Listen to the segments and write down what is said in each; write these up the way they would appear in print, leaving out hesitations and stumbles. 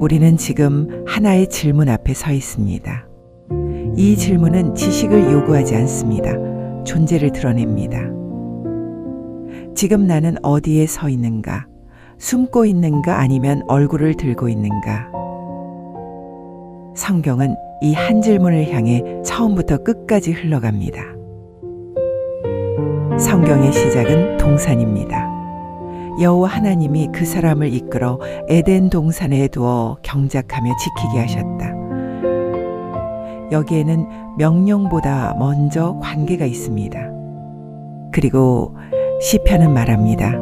우리는 지금 하나의 질문 앞에 서 있습니다. 이 질문은 지식을 요구하지 않습니다. 존재를 드러냅니다. 지금 나는 어디에 서 있는가? 숨고 있는가? 아니면 얼굴을 들고 있는가? 성경은 이 한 질문을 향해 처음부터 끝까지 흘러갑니다. 성경의 시작은 동산입니다. 여호와 하나님이 그 사람을 이끌어 에덴 동산에 두어 경작하며 지키게 하셨다. 여기에는 명령보다 먼저 관계가 있습니다. 그리고 시편은 말합니다.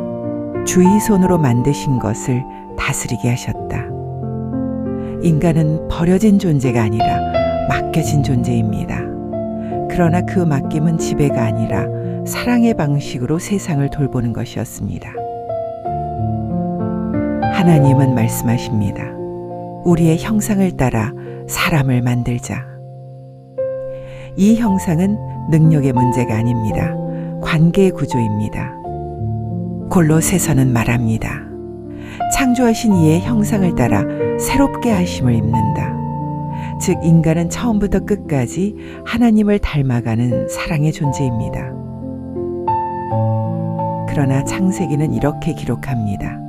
주의 손으로 만드신 것을 다스리게 하셨다. 인간은 버려진 존재가 아니라 맡겨진 존재입니다. 그러나 그 맡김은 지배가 아니라 사랑의 방식으로 세상을 돌보는 것이었습니다. 하나님은 말씀하십니다. 우리의 형상을 따라 사람을 만들자. 이 형상은 능력의 문제가 아닙니다. 관계의 구조입니다. 골로새서는 말합니다. 창조하신 이의 형상을 따라 새롭게 하심을 입는다. 즉 인간은 처음부터 끝까지 하나님을 닮아가는 사랑의 존재입니다. 그러나 창세기는 이렇게 기록합니다.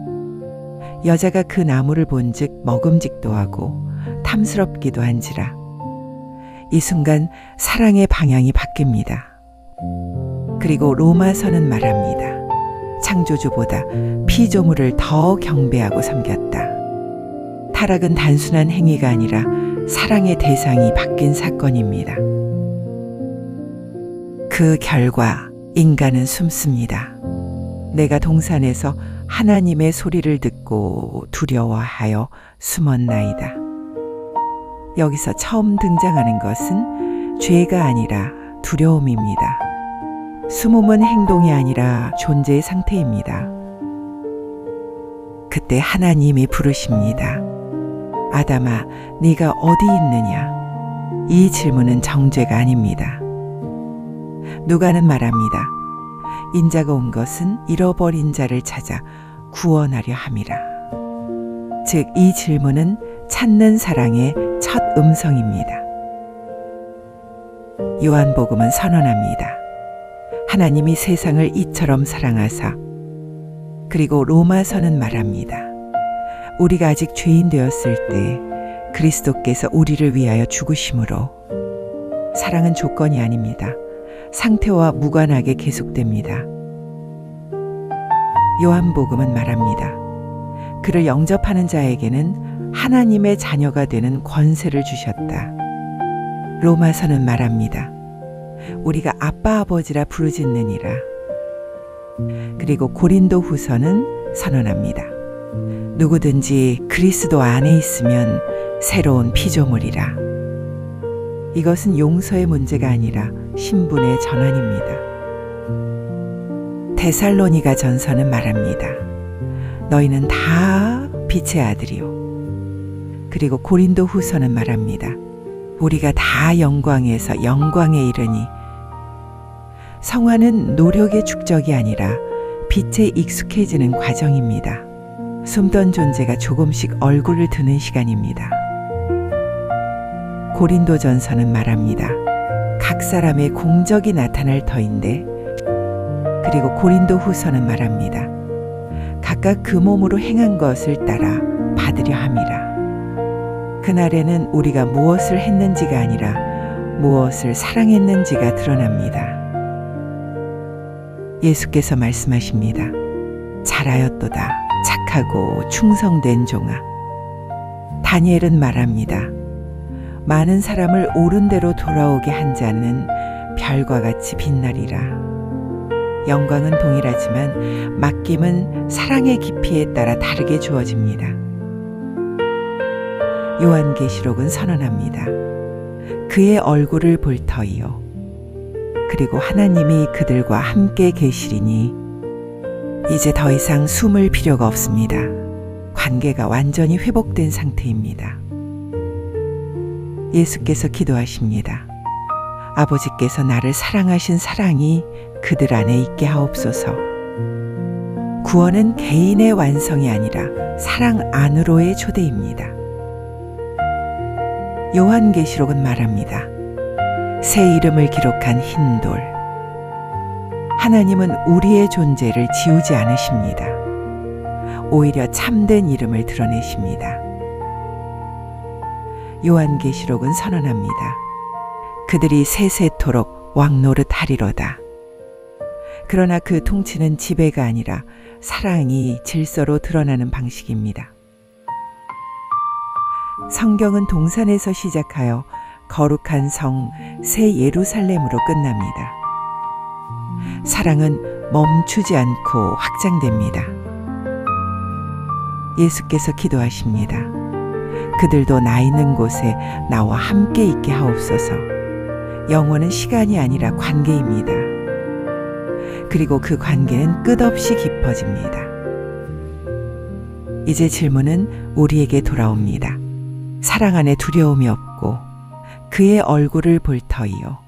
여자가 그 나무를 본즉 먹음직도 하고 탐스럽기도 한지라. 이 순간 사랑의 방향이 바뀝니다. 그리고 로마서는 말합니다. 창조주보다 피조물을 더 경배하고 섬겼다. 타락은 단순한 행위가 아니라 사랑의 대상이 바뀐 사건입니다. 그 결과 인간은 숨습니다. 내가 동산에서 하나님의 소리를 듣고 두려워하여 숨었나이다. 여기서 처음 등장하는 것은 죄가 아니라 두려움입니다. 숨음은 행동이 아니라 존재의 상태입니다. 그때 하나님이 부르십니다. 아담아, 네가 어디 있느냐? 이 질문은 정죄가 아닙니다. 누가는 말합니다. 인자가 온 것은 잃어버린 자를 찾아 구원하려 함이라. 즉, 이 질문은 찾는 사랑의 첫 음성입니다. 요한복음은 선언합니다. 하나님이 세상을 이처럼 사랑하사. 그리고 로마서는 말합니다. 우리가 아직 죄인 되었을 때 그리스도께서 우리를 위하여 죽으심으로. 사랑은 조건이 아닙니다. 상태와 무관하게 계속됩니다. 요한복음은 말합니다. 그를 영접하는 자에게는 하나님의 자녀가 되는 권세를 주셨다. 로마서는 말합니다. 우리가 아빠 아버지라 부르짖느니라. 그리고 고린도 후서는 선언합니다. 누구든지 그리스도 안에 있으면 새로운 피조물이라. 이것은 용서의 문제가 아니라 신분의 전환입니다. 데살로니가 전서는 말합니다. 너희는 다 빛의 아들이요. 그리고 고린도 후서는 말합니다. 우리가 다 영광에서 영광에 이르니. 성화는 노력의 축적이 아니라 빛에 익숙해지는 과정입니다. 숨던 존재가 조금씩 얼굴을 드는 시간입니다. 고린도전서는 말합니다. 각 사람의 공적이 나타날 터인데. 그리고 고린도 후서는 말합니다. 각각 그 몸으로 행한 것을 따라 받으려 함이라. 그날에는 우리가 무엇을 했는지가 아니라 무엇을 사랑했는지가 드러납니다. 예수께서 말씀하십니다. 잘하였도다. 착하고 충성된 종아. 다니엘은 말합니다. 많은 사람을 옳은 대로 돌아오게 한 자는 별과 같이 빛나리라. 영광은 동일하지만 맡김은 사랑의 깊이에 따라 다르게 주어집니다. 요한계시록은 선언합니다. 그의 얼굴을 볼 터이요. 그리고 하나님이 그들과 함께 계시리니. 이제 더 이상 숨을 필요가 없습니다. 관계가 완전히 회복된 상태입니다. 예수께서 기도하십니다. 아버지께서 나를 사랑하신 사랑이 그들 안에 있게 하옵소서. 구원은 개인의 완성이 아니라 사랑 안으로의 초대입니다. 요한계시록은 말합니다. 새 이름을 기록한 흰 돌. 하나님은 우리의 존재를 지우지 않으십니다. 오히려 참된 이름을 드러내십니다. 요한계시록은 선언합니다. 그들이 세세토록 왕노릇 하리로다. 그러나 그 통치는 지배가 아니라 사랑이 질서로 드러나는 방식입니다. 성경은 동산에서 시작하여 거룩한 성 새 예루살렘으로 끝납니다. 사랑은 멈추지 않고 확장됩니다. 예수께서 기도하십니다. 그들도 나 있는 곳에 나와 함께 있게 하옵소서. 영원은 시간이 아니라 관계입니다. 그리고 그 관계는 끝없이 깊어집니다. 이제 질문은 우리에게 돌아옵니다. 사랑 안에 두려움이 없고 그의 얼굴을 볼 터이요.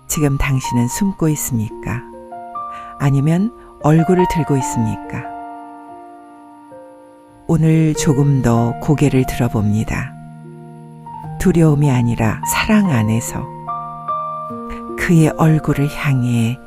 지금 당신은 숨고 있습니까? 아니면 얼굴을 들고 있습니까? 오늘 조금 더 고개를 들어봅니다. 두려움이 아니라 사랑 안에서 그의 얼굴을 향해